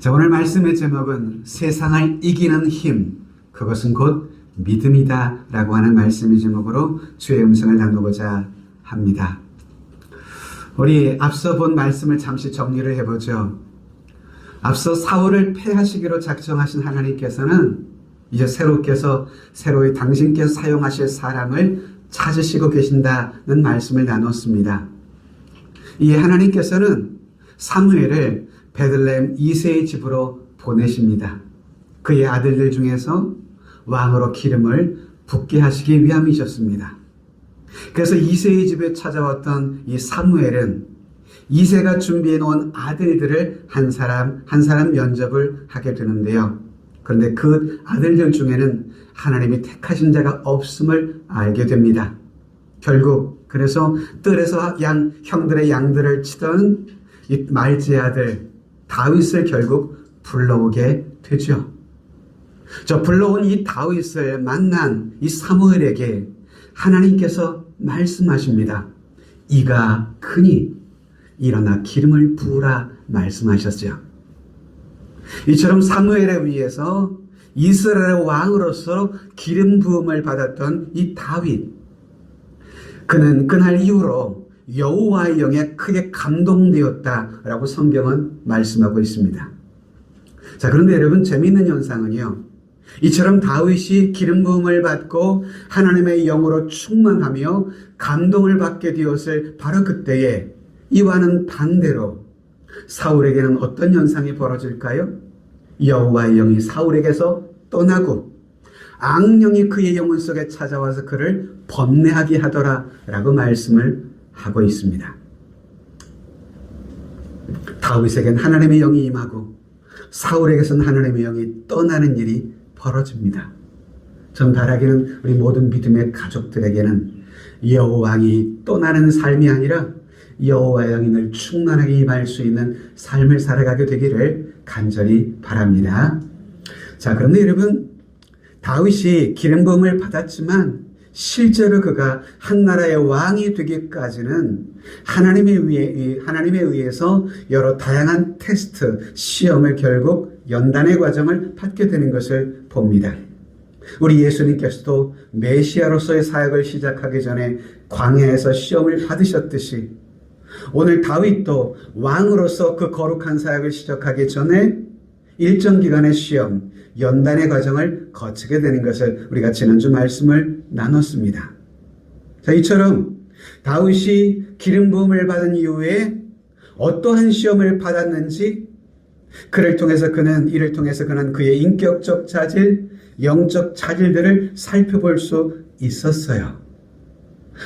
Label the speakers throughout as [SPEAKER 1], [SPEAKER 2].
[SPEAKER 1] 자, 오늘 말씀의 제목은 세상을 이기는 힘, 그것은 곧 믿음이다 라고 하는 말씀의 제목으로 주의 음성을 나누고자 합니다. 우리 앞서 본 말씀을 잠시 정리를 해보죠. 앞서 사울을 패하시기로 작정하신 하나님께서는 이제 새로이 당신께서 사용하실 사람을 찾으시고 계신다는 말씀을 나눴습니다. 이 하나님께서는 사무엘을 베들레헴 이새의 집으로 보내십니다. 그의 아들들 중에서 왕으로 기름을 붓게 하시기 위함이셨습니다. 그래서 이새의 집에 찾아왔던 이 사무엘은 이새가 준비해 놓은 아들들을 한 사람 면접을 하게 되는데요. 그런데 그 아들들 중에는 하나님이 택하신 자가 없음을 알게 됩니다. 결국 그래서 뜰에서 형들의 양들을 치던 이 말제 아들 다윗을 결국 불러오게 되죠. 저 불러온 이 다윗을 만난 이 사무엘에게 하나님께서 말씀하십니다. 이가 크니 일어나 기름을 부으라 말씀하셨죠. 이처럼 사무엘에 의해서 이스라엘의 왕으로서 기름 부음을 받았던 이 다윗, 그는 그날 이후로 여호와의 영에 크게 감동되었다라고 성경은 말씀하고 있습니다. 자, 그런데 여러분 재미있는 현상은요, 이처럼 다윗이 기름 부음을 받고 하나님의 영으로 충만하며 감동을 받게 되었을 바로 그때에 이와는 반대로 사울에게는 어떤 현상이 벌어질까요? 여호와의 영이 사울에게서 떠나고 악령이 그의 영혼 속에 찾아와서 그를 번뇌하게 하더라라고 말씀을 하고 있습니다. 다윗에게는 하나님의 영이 임하고 사울에게서는 하나님의 영이 떠나는 일이 벌어집니다. 전 바라기는 우리 모든 믿음의 가족들에게는 여호와의 떠나는 삶이 아니라 여호와의 영이 늘 충만하게 임할 수 있는 삶을 살아가게 되기를 간절히 바랍니다. 자, 그런데 여러분, 다윗이 기름 부음을 받았지만 실제로 그가 한 나라의 왕이 되기까지는 하나님에 의해서 여러 다양한 테스트, 시험을 결국 연단의 과정을 받게 되는 것을 봅니다. 우리 예수님께서도 메시아로서의 사역을 시작하기 전에 광야에서 시험을 받으셨듯이 오늘 다윗도 왕으로서 그 거룩한 사역을 시작하기 전에 일정 기간의 시험, 연단의 과정을 거치게 되는 것을 우리가 지난주 말씀을 나눴습니다. 자, 이처럼 다윗이 기름 부음을 받은 이후에 어떠한 시험을 받았는지 이를 통해서 그는 그의 인격적 자질, 영적 자질들을 살펴볼 수 있었어요.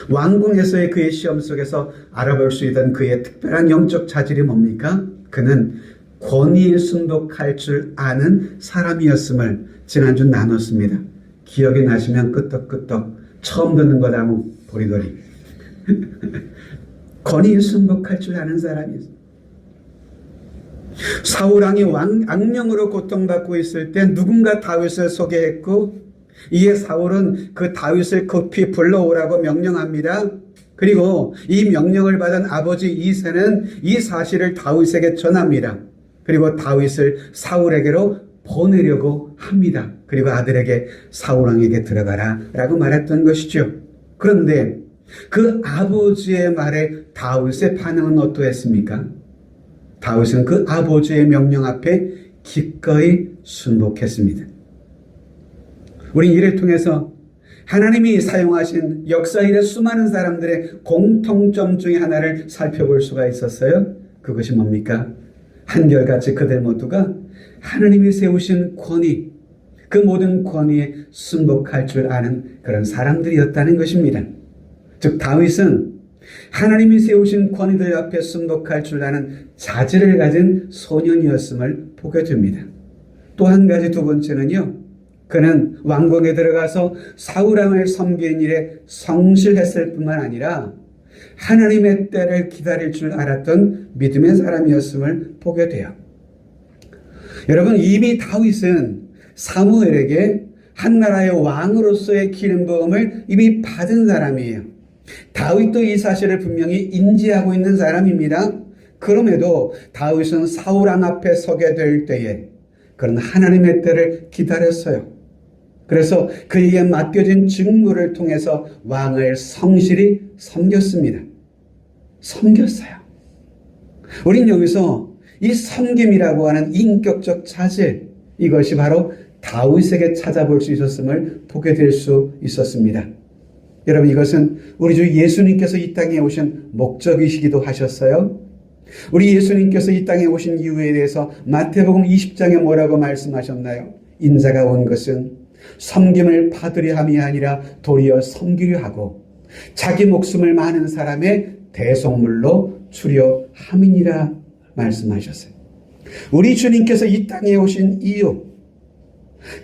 [SPEAKER 1] 왕궁에서의 그의 시험 속에서 알아볼 수 있던 그의 특별한 영적 자질이 뭡니까? 그는 권위에 순복할 줄 아는 사람이었음을 지난주 나눴습니다. 기억이 나시면 끄떡끄떡 처음 듣는 거다 뭐 보리돌이. 권위에 순복할 줄 아는 사람이었어요. 사울왕이 악령으로 고통받고 있을 때 누군가 다윗을 소개했고 이에 사울은 그 다윗을 급히 불러오라고 명령합니다. 그리고 이 명령을 받은 아버지 이새는 이 사실을 다윗에게 전합니다. 그리고 다윗을 사울에게로 보내려고 합니다. 그리고 아들에게 사울왕에게 들어가라 라고 말했던 것이죠. 그런데 그 아버지의 말에 다윗의 반응은 어떠했습니까? 다윗은 그 아버지의 명령 앞에 기꺼이 순복했습니다. 우린 이를 통해서 하나님이 사용하신 역사일의 수많은 사람들의 공통점 중에 하나를 살펴볼 수가 있었어요. 그것이 뭡니까? 한결같이 그들 모두가 하나님이 세우신 권위, 그 모든 권위에 순복할 줄 아는 그런 사람들이었다는 것입니다. 즉 다윗은 하나님이 세우신 권위들 앞에 순복할 줄 아는 자질을 가진 소년이었음을 보게 됩니다. 또 한 가지, 두 번째는요, 그는 왕궁에 들어가서 사울왕을 섬기는 일에 성실했을 뿐만 아니라 하나님의 때를 기다릴 줄 알았던 믿음의 사람이었음을 보게 돼요. 여러분, 이미 다윗은 사무엘에게 한 나라의 왕으로서의 기름 부음을 이미 받은 사람이에요. 다윗도 이 사실을 분명히 인지하고 있는 사람입니다. 그럼에도 다윗은 사울 왕 앞에 서게 될 때에 그런 하나님의 때를 기다렸어요. 그래서 그에게 맡겨진 직무를 통해서 왕을 성실히 섬겼습니다. 섬겼어요. 우린 여기서 이 섬김이라고 하는 인격적 자질, 이것이 바로 다윗에게 찾아볼 수 있었음을 보게 될 수 있었습니다. 여러분, 이것은 우리 주 예수님께서 이 땅에 오신 목적이시기도 하셨어요. 우리 예수님께서 이 땅에 오신 이유에 대해서 마태복음 20장에 뭐라고 말씀하셨나요? 인자가 온 것은 섬김을 받으려 함이 아니라 도리어 섬기려 하고 자기 목숨을 많은 사람의 대속물로 주려 함이니라 말씀하셨어요. 우리 주님께서 이 땅에 오신 이유,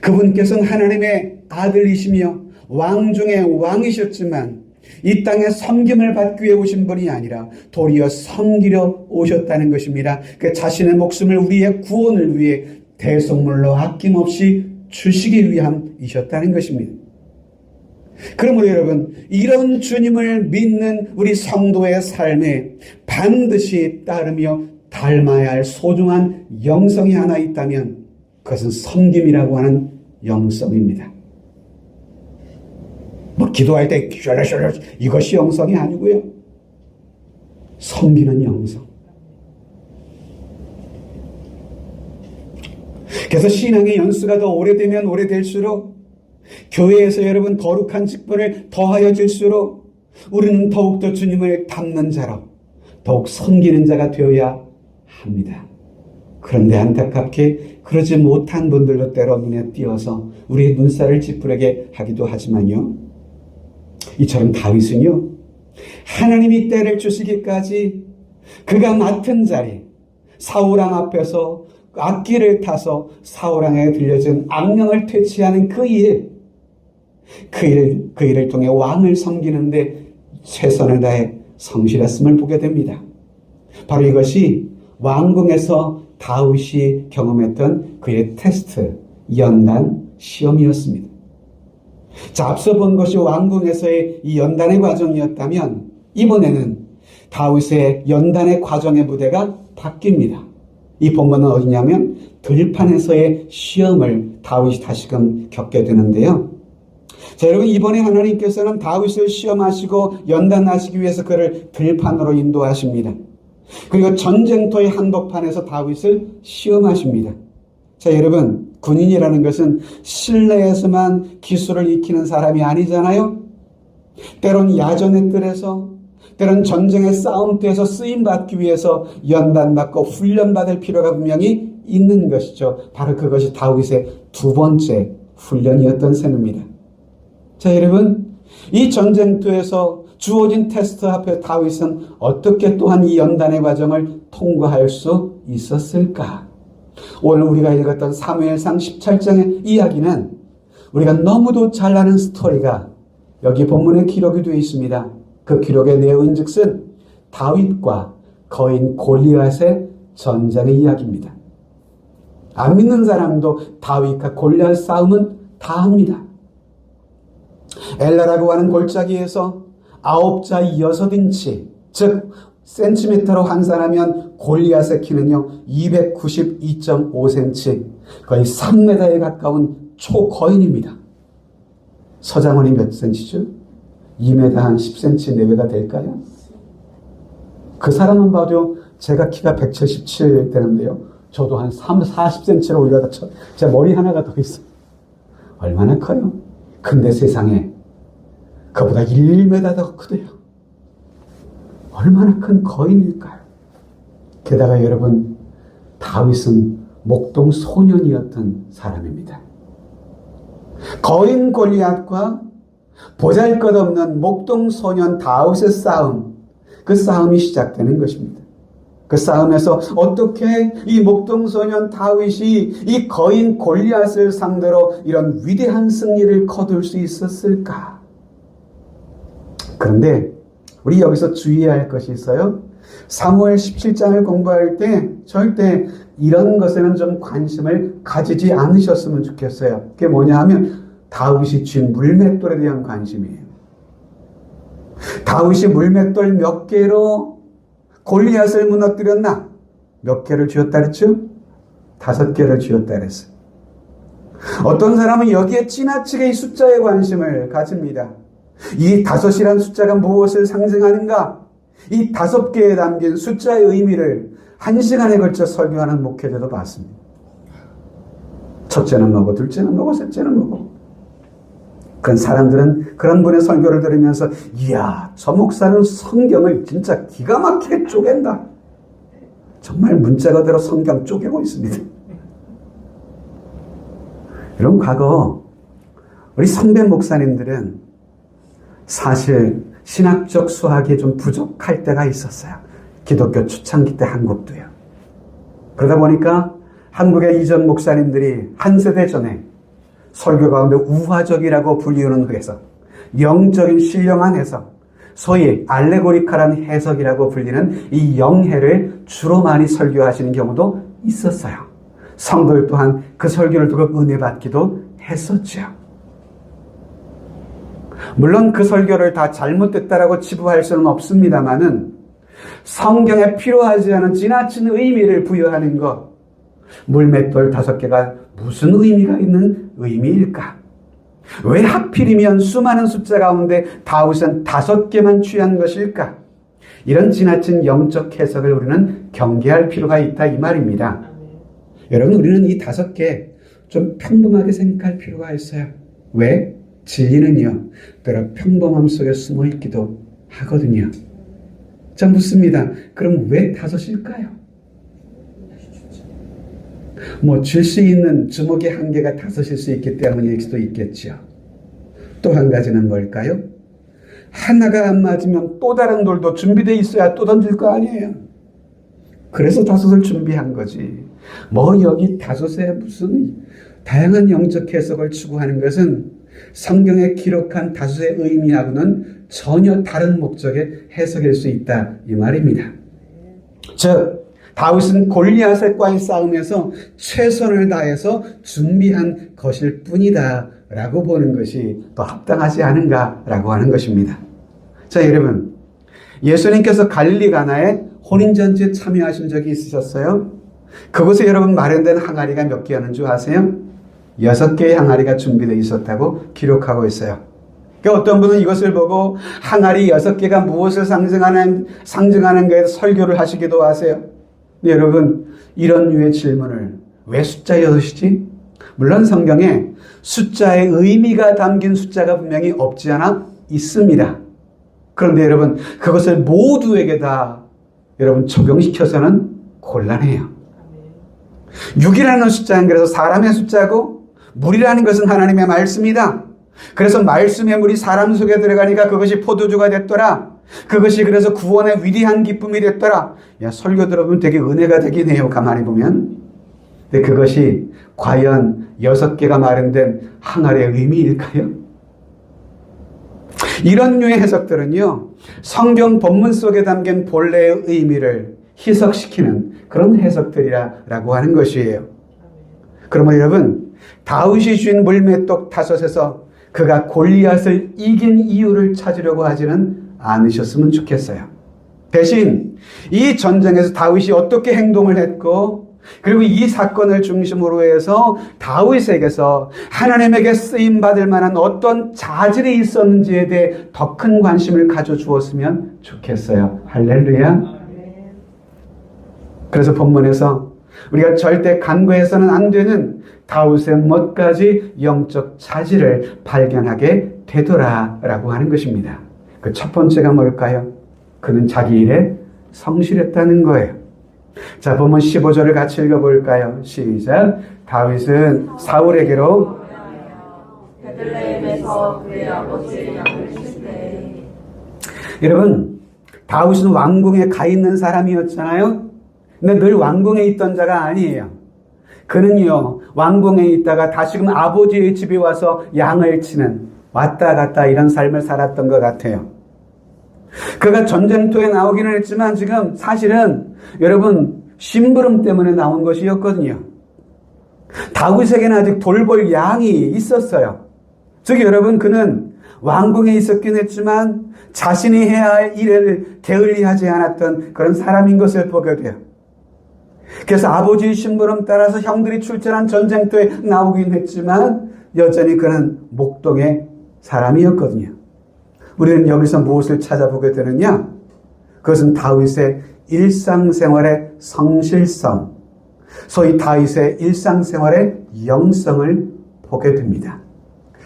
[SPEAKER 1] 그분께서는 하나님의 아들이시며 왕 중에 왕이셨지만 이 땅에 섬김을 받기 위해 오신 분이 아니라 도리어 섬기려 오셨다는 것입니다. 그 자신의 목숨을 우리의 구원을 위해 대속물로 아낌없이 주시기 위함이셨다는 것입니다. 그러므로 여러분, 이런 주님을 믿는 우리 성도의 삶에 반드시 따르며 닮아야 할 소중한 영성이 하나 있다면 그것은 섬김이라고 하는 영성입니다. 뭐 기도할 때 이것이 영성이 아니고요. 섬기는 영성. 그래서 신앙의 연수가 더 오래되면 오래될수록 교회에서 여러분 거룩한 직분을 더하여질수록 우리는 더욱더 주님을 닮는 자로 더욱 섬기는 자가 되어야 합니다. 그런데 안타깝게 그러지 못한 분들도 때로 눈에 띄어서 우리의 눈살을 찌푸리게 하기도 하지만요. 이처럼 다윗은요, 하나님이 때를 주시기까지 그가 맡은 자리, 사울왕 앞에서 악기를 타서 사울왕에게 들려준 악령을 퇴치하는 그 일을 통해 왕을 섬기는데 최선을 다해 성실했음을 보게 됩니다. 바로 이것이 왕궁에서 다윗이 경험했던 그의 테스트, 연단, 시험이었습니다. 자, 앞서 본 것이 왕궁에서의 이 연단의 과정이었다면 이번에는 다윗의 연단의 과정의 무대가 바뀝니다. 이 본문은 어디냐면 들판에서의 시험을 다윗이 다시금 겪게 되는데요. 자, 여러분, 이번에 하나님께서는 다윗을 시험하시고 연단하시기 위해서 그를 들판으로 인도하십니다. 그리고 전쟁터의 한복판에서 다윗을 시험하십니다. 자, 여러분, 군인이라는 것은 실내에서만 기술을 익히는 사람이 아니잖아요. 때론 야전의 뜰에서, 때론 전쟁의 싸움터에서 쓰임받기 위해서 연단받고 훈련받을 필요가 분명히 있는 것이죠. 바로 그것이 다윗의 두 번째 훈련이었던 셈입니다. 자, 여러분, 이 전쟁터에서 주어진 테스트 앞에 다윗은 어떻게 또한 이 연단의 과정을 통과할 수 있었을까? 오늘 우리가 읽었던 사무엘상 17장의 이야기는 우리가 너무도 잘 아는 스토리가 여기 본문에 기록이 되어 있습니다. 그 기록의 내용인즉슨 다윗과 거인 골리앗의 전쟁의 이야기입니다. 안 믿는 사람도 다윗과 골리앗 싸움은 다 합니다. 엘라라고 하는 골짜기에서 9자 6인치, 즉 센티미터로 환산하면 골리앗의 키는요 292.5cm, 거의 3m에 가까운 초거인입니다. 서장훈이 몇 cm죠? 2m 한 10cm 내외가 될까요? 그 사람은 봐도 제가 키가 177 되는데요, 저도 한 40cm로 올려다 제 머리 하나가 더 있어요. 얼마나 커요? 근데 세상에 그보다 1m 더 크대요. 얼마나 큰 거인일까요? 게다가 여러분, 다윗은 목동 소년이었던 사람입니다. 거인 골리앗과 보잘것없는 목동 소년 다윗의 싸움, 그 싸움이 시작되는 것입니다. 그 싸움에서 어떻게 이 목동 소년 다윗이 이 거인 골리앗을 상대로 이런 위대한 승리를 거둘 수 있었을까? 그런데 우리 여기서 주의해야 할 것이 있어요. 사무엘 17장을 공부할 때 절대 이런 것에는 좀 관심을 가지지 않으셨으면 좋겠어요. 그게 뭐냐 하면 다윗이 쥔 물맷돌에 대한 관심이에요. 다윗이 물맷돌 몇 개로 골리앗을 무너뜨렸나? 몇 개를 쥐었다 그랬죠? 5개를 쥐었다 그랬어요. 어떤 사람은 여기에 지나치게 이 숫자에 관심을 가집니다. 이 5이란 숫자가 무엇을 상징하는가? 이 5개에 담긴 숫자의 의미를 1시간에 걸쳐 설교하는 목회자도 봤습니다. 첫째는 뭐고, 둘째는 뭐고, 셋째는 뭐고. 그런 사람들은 그런 분의 설교를 들으면서 이야, 저 목사는 성경을 진짜 기가 막히게 쪼갠다. 정말 문자 그대로 성경 쪼개고 있습니다. 여러분, 과거 우리 선배 목사님들은 사실 신학적 수학이 좀 부족할 때가 있었어요. 기독교 초창기 때 한국도요. 그러다 보니까 한국의 이전 목사님들이 한 세대 전에 설교 가운데 우화적이라고 불리우는 해석, 영적인 신령한 해석, 소위 알레고리칼한 해석이라고 불리는 이 영해를 주로 많이 설교하시는 경우도 있었어요. 성도들 또한 그 설교를 두고 은혜 받기도 했었죠. 물론 그 설교를 다 잘못됐다라고 치부할 수는 없습니다만은 성경에 필요하지 않은 지나친 의미를 부여하는 것, 물맷돌 5개가 무슨 의미가 있는 의미일까? 왜 하필이면 수많은 숫자 가운데 다윗은 5개만 취한 것일까? 이런 지나친 영적 해석을 우리는 경계할 필요가 있다 이 말입니다. 여러분, 우리는 이 5개 좀 평범하게 생각할 필요가 있어요. 왜? 진리는요, 때로 평범함 속에 숨어 있기도 하거든요. 자, 묻습니다. 그럼 왜 5일까요? 줄 수 있는 주먹의 한계가 5일 수 있기 때문일 수도 있겠죠. 또 한 가지는 뭘까요? 하나가 안 맞으면 또 다른 돌도 준비되어 있어야 또 던질 거 아니에요. 그래서 5을 준비한 거지. 여기 5에 무슨 다양한 영적 해석을 추구하는 것은 성경에 기록한 5의 의미하고는 전혀 다른 목적의 해석일 수 있다 이 말입니다. 즉, 다윗은 골리앗과의 싸움에서 최선을 다해서 준비한 것일 뿐이다 라고 보는 것이 더 합당하지 않은가라고 하는 것입니다. 자, 여러분, 예수님께서 갈릴리 가나에 혼인잔치에 참여하신 적이 있으셨어요? 그곳에 여러분 마련된 항아리가 몇 개였는 줄 아세요? 6개의 항아리가 준비되어 있었다고 기록하고 있어요. 그러니까 어떤 분은 이것을 보고 항아리 6개가 무엇을 상징하는가에 설교를 하시기도 하세요. 여러분, 이런 류의 질문을 왜 숫자 6이지? 물론 성경에 숫자의 의미가 담긴 숫자가 분명히 없지 않아 있습니다. 그런데 여러분, 그것을 모두에게 다 여러분 적용시켜서는 곤란해요. 6이라는 숫자는 그래서 사람의 숫자고, 물이라는 것은 하나님의 말씀이다. 그래서 말씀의 물이 사람 속에 들어가니까 그것이 포도주가 됐더라. 그것이 그래서 구원의 위대한 기쁨이 됐더라. 야, 설교 들어보면 되게 은혜가 되긴 해요, 가만히 보면. 근데 그것이 과연 6개가 마련된 항아리의 의미일까요? 이런 류의 해석들은요, 성경 본문 속에 담긴 본래의 의미를 희석시키는 그런 해석들이라고 하는 것이에요. 그러면 여러분, 다윗이 쥔 물맷돌 5에서 그가 골리앗을 이긴 이유를 찾으려고 하지는 않으셨으면 좋겠어요. 대신 이 전쟁에서 다윗이 어떻게 행동을 했고, 그리고 이 사건을 중심으로 해서 다윗에게서 하나님에게 쓰임받을 만한 어떤 자질이 있었는지에 대해 더 큰 관심을 가져주었으면 좋겠어요. 할렐루야. 그래서 본문에서 우리가 절대 간과해서는 안 되는 다윗의 몇 가지 영적 자질을 발견하게 되더라라고 하는 것입니다. 그 첫 번째가 뭘까요? 그는 자기 일에 성실했다는 거예요. 자, 본문 15절을 같이 읽어볼까요? 시작. 다윗은 사울에게로 베들레헴에서 그의 아버지의 양을 칠 때. 여러분, 다윗은 왕궁에 가 있는 사람이었잖아요. 근데 늘 왕궁에 있던 자가 아니에요. 그는요, 왕궁에 있다가 다시금 아버지의 집에 와서 양을 치는, 왔다 갔다 이런 삶을 살았던 것 같아요. 그가 전쟁터에 나오기는 했지만 지금 사실은 여러분 심부름 때문에 나온 것이었거든요. 다윗에게는 아직 돌볼 양이 있었어요. 즉 여러분, 그는 왕궁에 있었긴 했지만 자신이 해야 할 일을 게을리하지 않았던 그런 사람인 것을 보게 돼요. 그래서 아버지의 심부름 따라서 형들이 출전한 전쟁터에 나오긴 했지만 여전히 그는 목동의 사람이었거든요. 우리는 여기서 무엇을 찾아보게 되느냐? 그것은 다윗의 일상생활의 성실성, 소위 다윗의 일상생활의 영성을 보게 됩니다.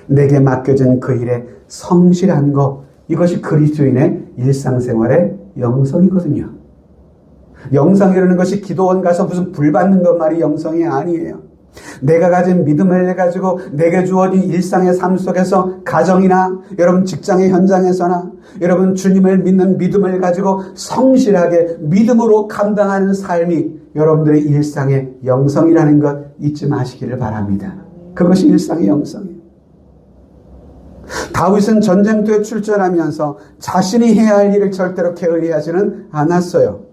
[SPEAKER 1] 내게 맡겨진 그 일에 성실한 것, 이것이 그리스도인의 일상생활의 영성이거든요. 영성이라는 것이 기도원 가서 무슨 불 받는 것 말이 영성이 아니에요. 내가 가진 믿음을 가지고 내게 주어진 일상의 삶 속에서 가정이나 여러분 직장의 현장에서나 여러분 주님을 믿는 믿음을 가지고 성실하게 믿음으로 감당하는 삶이 여러분들의 일상의 영성이라는 것 잊지 마시기를 바랍니다. 그것이 일상의 영성이에요. 다윗은 전쟁터에 출전하면서 자신이 해야 할 일을 절대로 게을리하지는 않았어요.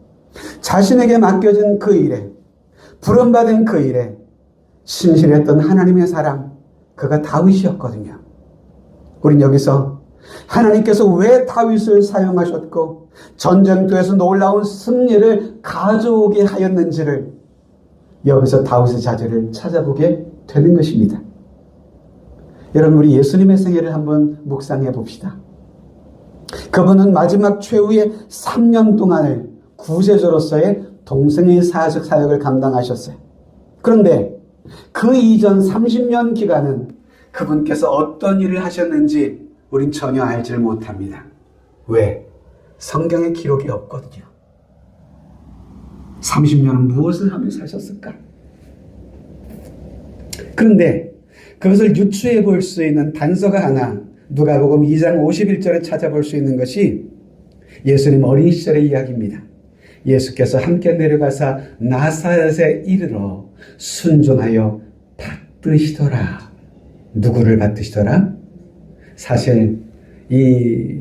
[SPEAKER 1] 자신에게 맡겨진 그 일에, 부름받은 그 일에 신실했던 하나님의 사람, 그가 다윗이었거든요. 우린 여기서 하나님께서 왜 다윗을 사용하셨고 전쟁터에서 놀라운 승리를 가져오게 하였는지를 여기서 다윗의 자질을 찾아보게 되는 것입니다. 여러분, 우리 예수님의 생애를 한번 묵상해 봅시다. 그분은 마지막 최후의 3년 동안을 구세주로서의 동생의 사역을 감당하셨어요. 그런데 그 이전 30년 기간은 그분께서 어떤 일을 하셨는지 우린 전혀 알지를 못합니다. 왜? 성경에 기록이 없거든요. 30년은 무엇을 하며 사셨을까? 그런데 그것을 유추해 볼 수 있는 단서가 하나, 누가복음 2장 51절에 찾아볼 수 있는 것이 예수님 어린 시절의 이야기입니다. 예수께서 함께 내려가사 나사렛에 이르러 순종하여 받드시더라. 누구를 받드시더라? 사실 이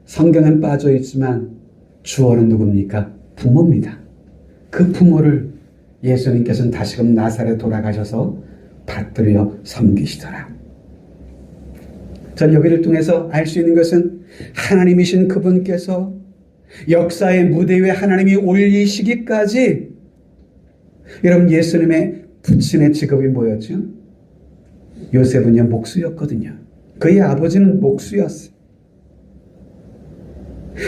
[SPEAKER 1] 성경은 빠져 있지만 주어는 누굽니까? 부모입니다. 그 부모를 예수님께서는 다시금 나사렛에 돌아가셔서 받들여 섬기시더라. 전 여기를 통해서 알 수 있는 것은 하나님이신 그분께서 역사의 무대 위에 하나님이 올리시기까지, 여러분, 예수님의 부친의 직업이 뭐였죠? 요셉은요, 목수였거든요. 그의 아버지는 목수였어요.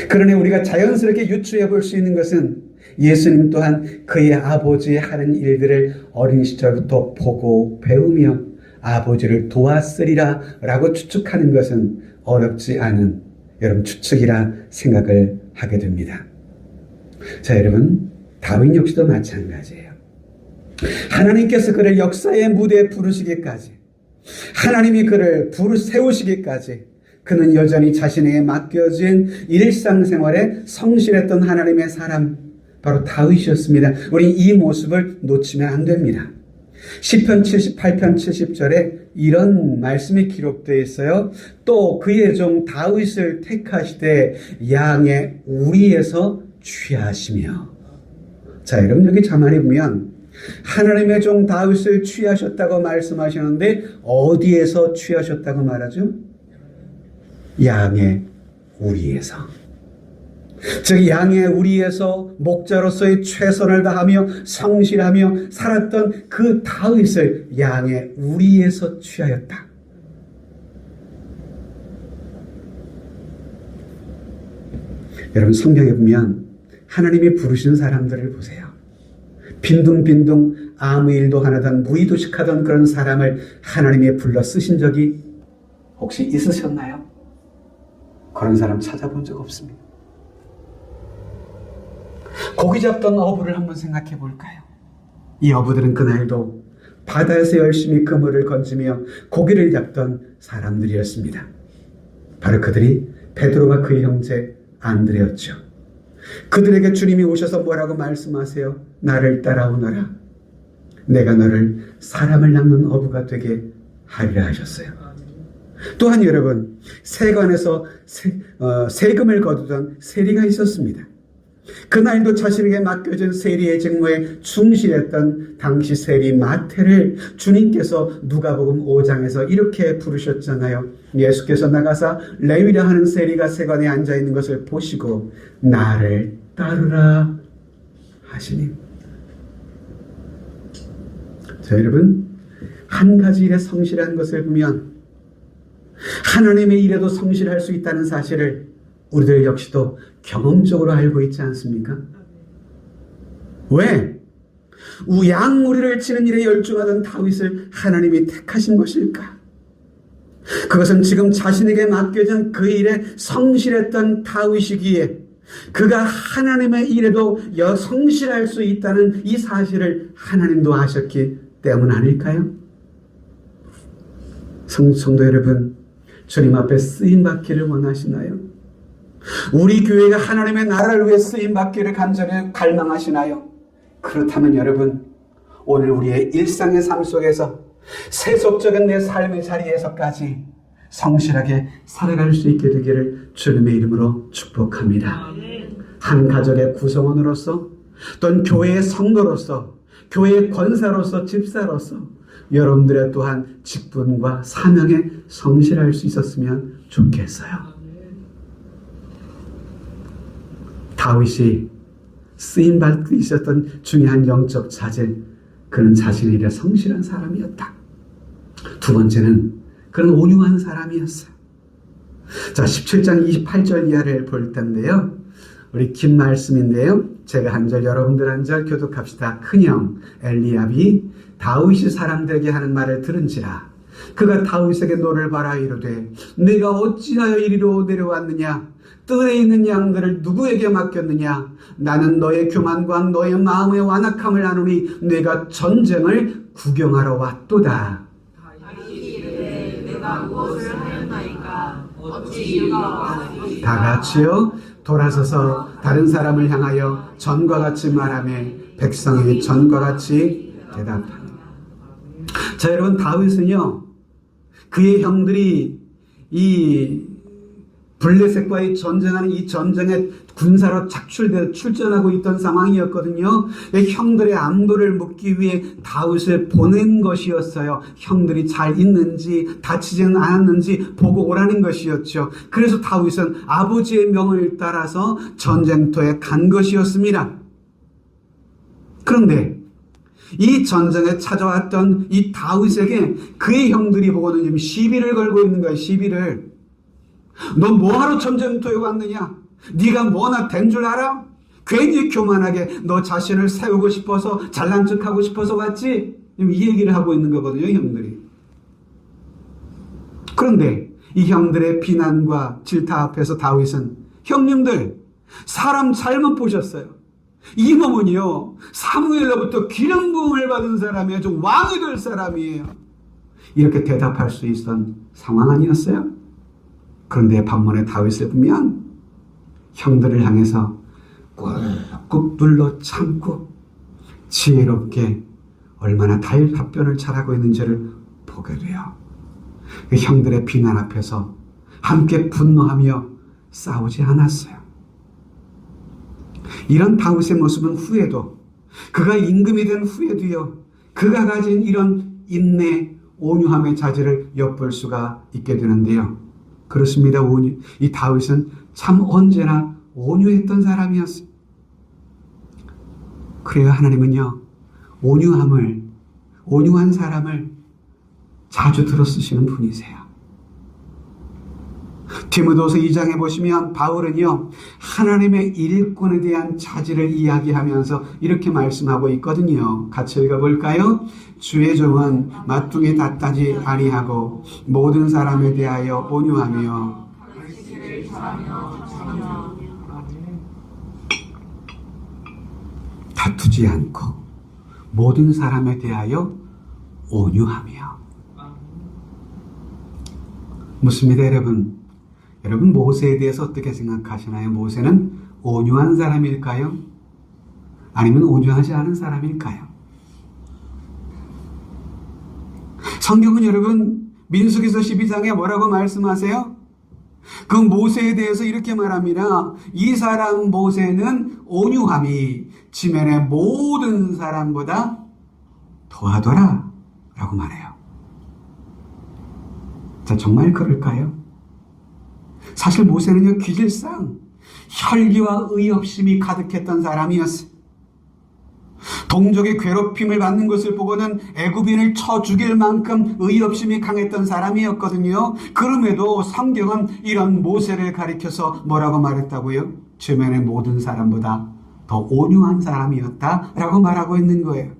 [SPEAKER 1] 그러니 우리가 자연스럽게 유추해 볼 수 있는 것은 예수님 또한 그의 아버지의 하는 일들을 어린 시절부터 보고 배우며 아버지를 도왔으리라 라고 추측하는 것은 어렵지 않은 여러분 추측이라 생각을 하게 됩니다. 자, 여러분, 다윗 역시도 마찬가지예요. 하나님께서 그를 역사의 무대에 부르시기까지, 하나님이 그를 세우시기까지 그는 여전히 자신에게 맡겨진 일상생활에 성실했던 하나님의 사람, 바로 다윗이었습니다. 우리 이 모습을 놓치면 안 됩니다. 시편 78편 70절에 이런 말씀이 기록되어 있어요. 또 그의 종 다윗을 택하시되 양의 우리에서 취하시며. 자, 여러분, 여기 자만히 보면 하나님의 종 다윗을 취하셨다고 말씀하시는데 어디에서 취하셨다고 말하죠? 양의 우리에서. 즉 양의 우리에서 목자로서의 최선을 다하며 성실하며 살았던 그 다윗을 양의 우리에서 취하였다. 여러분, 성경에 보면 하나님이 부르신 사람들을 보세요. 빈둥빈둥 아무 일도 하나던 무의도식하던 그런 사람을 하나님이 불러 쓰신 적이 혹시 있으셨나요? 그런 사람 찾아본 적 없습니다. 고기 잡던 어부를 한번 생각해 볼까요? 이 어부들은 그날도 바다에서 열심히 그물을 건지며 고기를 잡던 사람들이었습니다. 바로 그들이 베드로와 그의 형제 안드레였죠. 그들에게 주님이 오셔서 뭐라고 말씀하세요? 나를 따라오너라. 내가 너를 사람을 낚는 어부가 되게 하리라 하셨어요. 또한 여러분, 세관에서 세금을 거두던 세리가 있었습니다. 그날도 자신에게 맡겨진 세리의 직무에 충실했던 당시 세리 마태를 주님께서 누가복음 5장에서 이렇게 부르셨잖아요. 예수께서 나가사 레위라 하는 세리가 세관에 앉아있는 것을 보시고 나를 따르라 하시니. 자, 여러분, 한 가지 일에 성실한 것을 보면 하나님의 일에도 성실할 수 있다는 사실을 우리들 역시도 경험적으로 알고 있지 않습니까? 왜? 양무리를 치는 일에 열중하던 다윗을 하나님이 택하신 것일까? 그것은 지금 자신에게 맡겨진 그 일에 성실했던 다윗이기에 그가 하나님의 일에도 성실할 수 있다는 이 사실을 하나님도 아셨기 때문 아닐까요? 성도 여러분, 주님 앞에 쓰임받기를 원하시나요? 우리 교회가 하나님의 나라를 위해 쓰임받기를 간절히 갈망하시나요? 그렇다면 여러분, 오늘 우리의 일상의 삶 속에서 세속적인 내 삶의 자리에서까지 성실하게 살아갈 수 있게 되기를 주님의 이름으로 축복합니다. 한 가족의 구성원으로서 또는 교회의 성도로서 교회의 권사로서 집사로서 여러분들의 또한 직분과 사명에 성실할 수 있었으면 좋겠어요. 다윗이 쓰임받고 있었던 중요한 영적 자질, 그는 자신의 일에 성실한 사람이었다. 두 번째는 그는 온유한 사람이었어요. 자, 17장 28절 이하를 볼 텐데요. 우리 긴 말씀인데요. 제가 한 절, 여러분들 한 절 교독합시다. 큰형 엘리압이 다윗이 사람들에게 하는 말을 들은지라. 그가 다윗에게 노를 바라 이르되 네가 어찌하여 이리로 내려왔느냐? 뜰에 있는 양들을 누구에게 맡겼느냐? 나는 너의 교만과 너의 마음의 완악함을 아노니 네가 전쟁을 구경하러 왔도다. 내가 무엇을 하였나이까? 어찌 이리로 왔으리? 다 같이요. 돌아서서 다른 사람을 향하여 전과 같이 말하며 백성이 전과 같이 대답합니다. 자, 여러분, 다윗은요, 그의 형들이 이 블레셋과의 전쟁하는 이 전쟁에 군사로 출전하고 있던 상황이었거든요. 형들의 안부를 묻기 위해 다윗을 보낸 것이었어요. 형들이 잘 있는지 다치지는 않았는지 보고 오라는 것이었죠. 그래서 다윗은 아버지의 명을 따라서 전쟁터에 간 것이었습니다. 그런데 이 전쟁에 찾아왔던 이 다윗에게 그의 형들이 보고는 지금 시비를 걸고 있는 거예요. 시비를. 너 뭐하러 전쟁터에 왔느냐? 네가 뭐나 된 줄 알아? 괜히 교만하게 너 자신을 세우고 싶어서 잘난 척하고 싶어서 왔지? 이 얘기를 하고 있는 거거든요, 형들이. 그런데 이 형들의 비난과 질타 앞에서 다윗은 형님들, 사람 잘못 보셨어요. 이 몸은요, 사무엘로부터 기름 부음을 받은 사람이에요. 좀 왕이 될 사람이에요. 이렇게 대답할 수 있었던 상황 아니었어요? 그런데 반면에 다윗을 보면 형들을 향해서 꾹꾹 눌러 참고 지혜롭게 얼마나 답변을 잘하고 있는지를 보게 돼요. 그 형들의 비난 앞에서 함께 분노하며 싸우지 않았어요. 이런 다윗의 모습은 후에도, 그가 임금이 된 후에도요, 그가 가진 이런 인내, 온유함의 자질을 엿볼 수가 있게 되는데요. 그렇습니다. 이 다윗은 참 언제나 온유했던 사람이었어요. 그래요, 하나님은요, 온유한 사람을 자주 들어 쓰시는 분이세요. 디모데후서 2장에 보시면 바울은요, 하나님의 일꾼에 대한 자질을 이야기하면서 이렇게 말씀하고 있거든요. 같이 읽어볼까요? 주의 종은 마땅히 다투지 아니하고 모든 사람에 대하여 온유하며 다투지 않고 모든 사람에 대하여 온유하며. 묻습니다, 여러분. 여러분, 모세에 대해서 어떻게 생각하시나요? 모세는 온유한 사람일까요? 아니면 온유하지 않은 사람일까요? 성경은 여러분, 민수기서 12장에 뭐라고 말씀하세요? 그 모세에 대해서 이렇게 말합니다. 이 사람 모세는 온유함이 지면의 모든 사람보다 더하더라 라고 말해요. 자, 정말 그럴까요? 사실 모세는요, 기질상 혈기와 의협심이 가득했던 사람이었어요. 동족의 괴롭힘을 받는 것을 보고는 애굽인을 쳐 죽일 만큼 의협심이 강했던 사람이었거든요. 그럼에도 성경은 이런 모세를 가리켜서 뭐라고 말했다고요? 주변의 모든 사람보다 더 온유한 사람이었다라고 말하고 있는 거예요.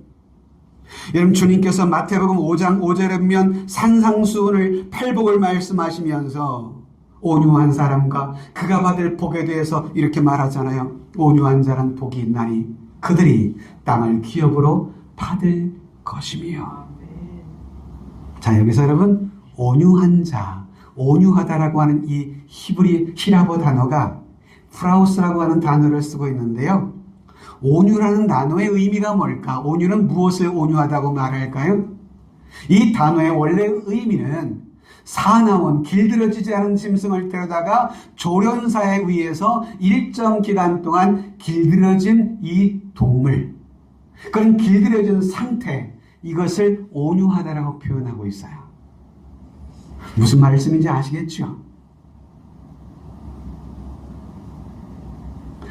[SPEAKER 1] 여러분, 주님께서 마태복음 5장 5절에 보면 산상수훈을 팔복을 말씀하시면서 온유한 사람과 그가 받을 복에 대해서 이렇게 말하잖아요. 온유한 자란 복이 있나니 그들이 땅을 기업으로 받을 것이며. 자, 여기서 여러분, 온유한 자, 온유하다라고 하는 이 히브리어 단어가 프라우스라고 하는 단어를 쓰고 있는데요. 온유라는 단어의 의미가 뭘까? 온유는 무엇을 온유하다고 말할까요? 이 단어의 원래 의미는 사나운 길들여지지 않은 짐승을 데려다가 조련사에 의해서 일정 기간 동안 길들여진 이 동물, 그런 길들여진 상태, 이것을 온유하다라고 표현하고 있어요. 무슨 말씀인지 아시겠죠?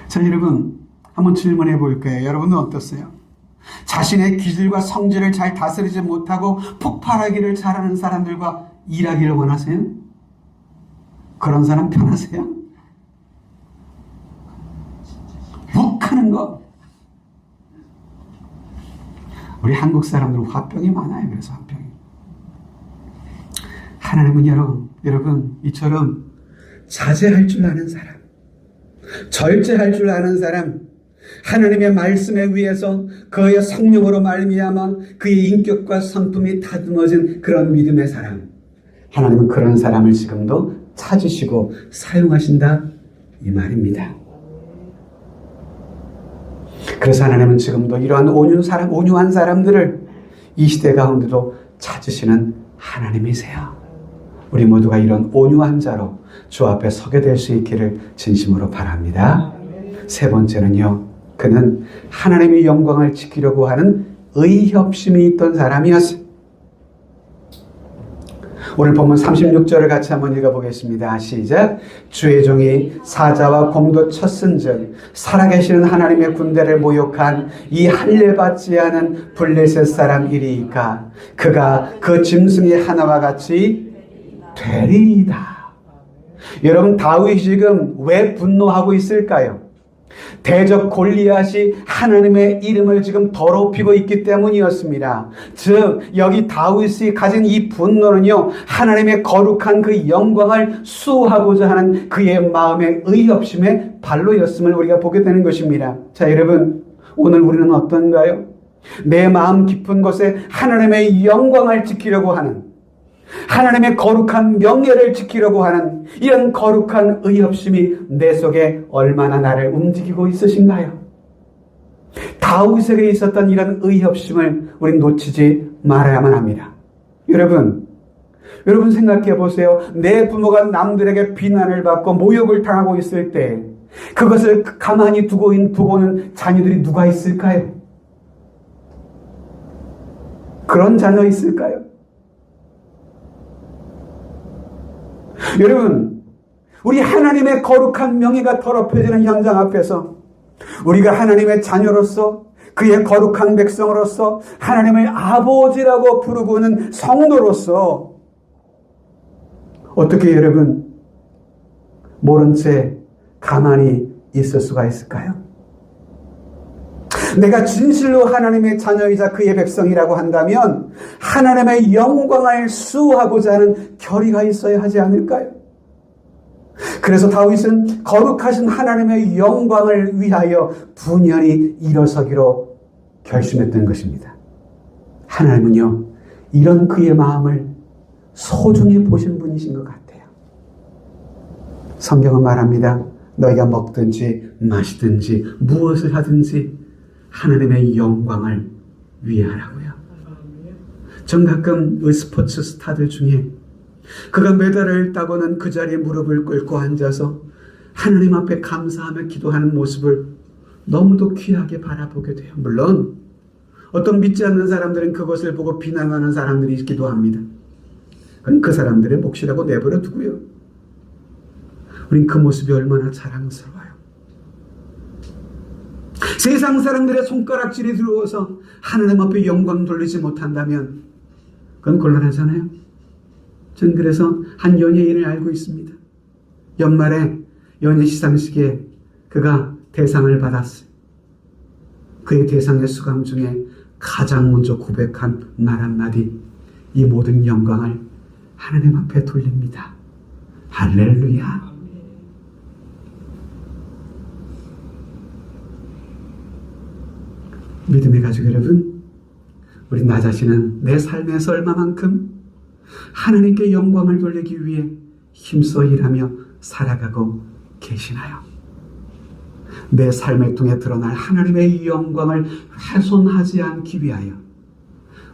[SPEAKER 1] 자, 여러분 한번 질문해 볼까요? 여러분은 어떠세요? 자신의 기질과 성질을 잘 다스리지 못하고 폭발하기를 잘하는 사람들과 일하기를 원하세요? 그런 사람 편하세요? 욱하는 거. 우리 한국 사람들은 화병이 많아요. 그래서 화병이. 하나님은 여러분 이처럼 자제할 줄 아는 사람, 절제할 줄 아는 사람, 하나님의 말씀에 의해서 그의 성령으로 말미암아 그의 인격과 성품이 다듬어진 그런 믿음의 사람, 하나님은 그런 사람을 지금도 찾으시고 사용하신다 이 말입니다. 그래서 하나님은 지금도 이러한 온유한 사람들을 이 시대 가운데도 찾으시는 하나님이세요. 우리 모두가 이런 온유한 자로 주 앞에 서게 될 수 있기를 진심으로 바랍니다. 세 번째는요, 그는 하나님의 영광을 지키려고 하는 의협심이 있던 사람이었어요. 오늘 본문 36절을 같이 한번 읽어보겠습니다. 시작. 주의 종이 사자와 곰도 쳤은즉 살아계시는 하나님의 군대를 모욕한 이 할례받지 않은 블레셋 사람 이리이까 그가 그 짐승의 하나와 같이 되리이다. 여러분, 다윗이 지금 왜 분노하고 있을까요? 대적 골리앗이 하나님의 이름을 지금 더럽히고 있기 때문이었습니다. 즉 여기 다윗이 가진 이 분노는요, 하나님의 거룩한 그 영광을 수호하고자 하는 그의 마음의 의협심의 발로였음을 우리가 보게 되는 것입니다. 자, 여러분, 오늘 우리는 어떤가요? 내 마음 깊은 곳에 하나님의 영광을 지키려고 하는, 하나님의 거룩한 명예를 지키려고 하는 이런 거룩한 의협심이 내 속에 얼마나 나를 움직이고 있으신가요? 다윗에게 있었던 이런 의협심을 우린 놓치지 말아야만 합니다. 여러분 생각해 보세요. 내 부모가 남들에게 비난을 받고 모욕을 당하고 있을 때 그것을 가만히 두고는 자녀들이 누가 있을까요? 그런 자녀 있을까요? 여러분, 우리 하나님의 거룩한 명예가 더럽혀지는 현장 앞에서 우리가 하나님의 자녀로서, 그의 거룩한 백성으로서, 하나님을 아버지라고 부르고는 성도로서 어떻게 여러분 모른 채 가만히 있을 수가 있을까요? 내가 진실로 하나님의 자녀이자 그의 백성이라고 한다면 하나님의 영광을 수호하고자 하는 결의가 있어야 하지 않을까요? 그래서 다윗은 거룩하신 하나님의 영광을 위하여 분연히 일어서기로 결심했던 것입니다. 하나님은요, 이런 그의 마음을 소중히 보신 분이신 것 같아요. 성경은 말합니다. 너희가 먹든지 마시든지 무엇을 하든지 하나님의 영광을 위해 하라고요. 전 가끔 스포츠 스타들 중에 그가 메달을 따고는 그 자리에 무릎을 꿇고 앉아서 하나님 앞에 감사하며 기도하는 모습을 너무도 귀하게 바라보게 돼요. 물론 어떤 믿지 않는 사람들은 그것을 보고 비난하는 사람들이 있기도 합니다. 그건 그 사람들의 몫이라고 내버려 두고요. 우린 그 모습이 얼마나 자랑스러워요. 세상 사람들의 손가락질이 들어와서 하나님 앞에 영광 돌리지 못한다면 그건 곤란하잖아요. 전 그래서 한 연예인을 알고 있습니다. 연말에 연예 시상식에 그가 대상을 받았어요. 그의 대상의 수강 중에 가장 먼저 고백한 말 한마디, 이 모든 영광을 하나님 앞에 돌립니다. 할렐루야. 믿음의 가족 여러분, 우리 나 자신은 내 삶에서 얼마만큼 하나님께 영광을 돌리기 위해 힘써 일하며 살아가고 계시나요? 내 삶을 통해 드러날 하나님의 영광을 훼손하지 않기 위하여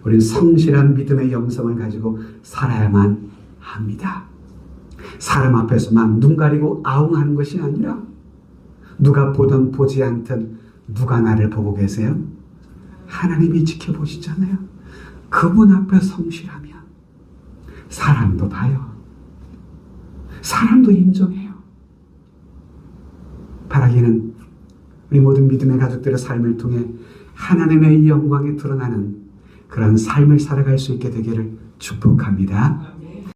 [SPEAKER 1] 우리는 성실한 믿음의 영성을 가지고 살아야만 합니다. 사람 앞에서만 눈 가리고 아웅하는 것이 아니라 누가 보든 보지 않든 누가 나를 보고 계세요? 하나님이 지켜보시잖아요. 그분 앞에 성실하면 사람도 봐요. 사람도 인정해요. 바라기는 우리 모든 믿음의 가족들의 삶을 통해 하나님의 영광이 드러나는 그런 삶을 살아갈 수 있게 되기를 축복합니다.